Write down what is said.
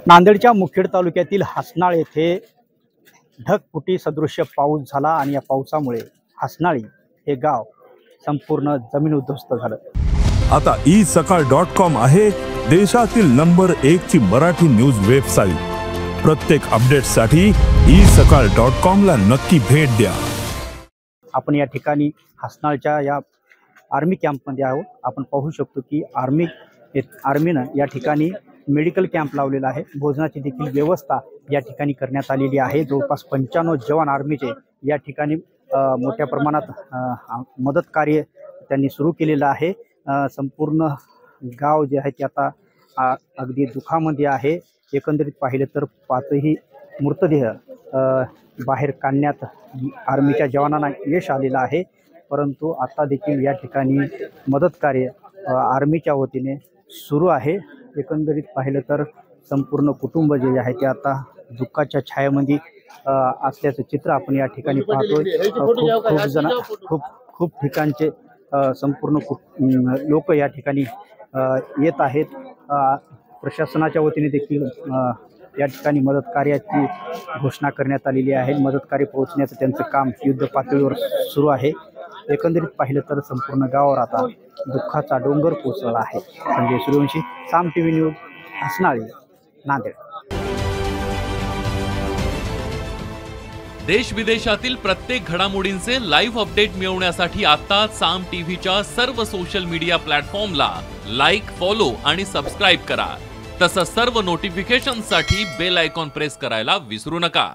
नांदेडच्या मुखेड तालुक्यातील हसनाळ येथे ढगफुटी सदृश्य पाऊस झाला आणि या पावसामुळे हसनाळी हे गाव संपूर्ण जमीन उद्ध्वस्त झालं। आता isakal.com आहे देशातील नंबर 1 ची मराठी न्यूज वेबसाईट। प्रत्येक अपडेटसाठी isakal.com ला नक्की भेट द्या। आपण या ठिकाणी हसनाळच्या या आर्मी कॅम्पमध्ये आहोत। आपण पाहू शकतो की आर्मीनं या ठिकाणी मेडिकल कॅम्प लावलेला आहे। भोजनाची देखील व्यवस्था या ठिकाणी करण्यात आलेली आहे। जवळपास 95 जवान आर्मीचे या ठिकाणी मोठ्या प्रमाणात मदत कार्य त्यांनी सुरू केलेलं आहे। संपूर्ण गाव जे आहे ते आता अगदी दुःखामध्ये आहे। एकंदरीत पाहिले तर 5ही मृतदेह बाहेर काढण्यात आर्मीच्या जवानांना यश आलेलं आहे, परंतु आता देखील या ठिकाणी मदत कार्य आर्मीच्या वतीने सुरू आहे। एकंदरीत पाहिलं तर संपूर्ण कुटुंब जे आहे ते आता दुःखाच्या छायेमध्ये असल्याचं चित्र आपण या ठिकाणी पाहतोय। खूप ठिकाणचे संपूर्ण लोक या ठिकाणी येत आहेत। प्रशासनाच्या वतीने देखील या ठिकाणी मदत कार्याची घोषणा करण्यात आलेली आहे। मदत कार्य पोहोचण्याचं त्यांचं काम युद्ध पातळीवर सुरू आहे। एकंदरीत पाहिलं तर संपूर्ण गावावर आता दुःखाचा डोंगर कोसळला आहे। संजय सूर्यवंशी, साम टीव्ही न्यूज, हसनाळी, नांदेड। देश विदेशातील प्रत्येक घडामोडींचे लाईव्ह अपडेट मिळवण्यासाठी आता साम टीव्हीच्या सर्व सोशल मीडिया प्लॅटफॉर्मला लाईक, फॉलो आणि सबस्क्राईब करा। तसंच सर्व नोटिफिकेशनसाठी बेल आयकॉन प्रेस करायला विसरू नका।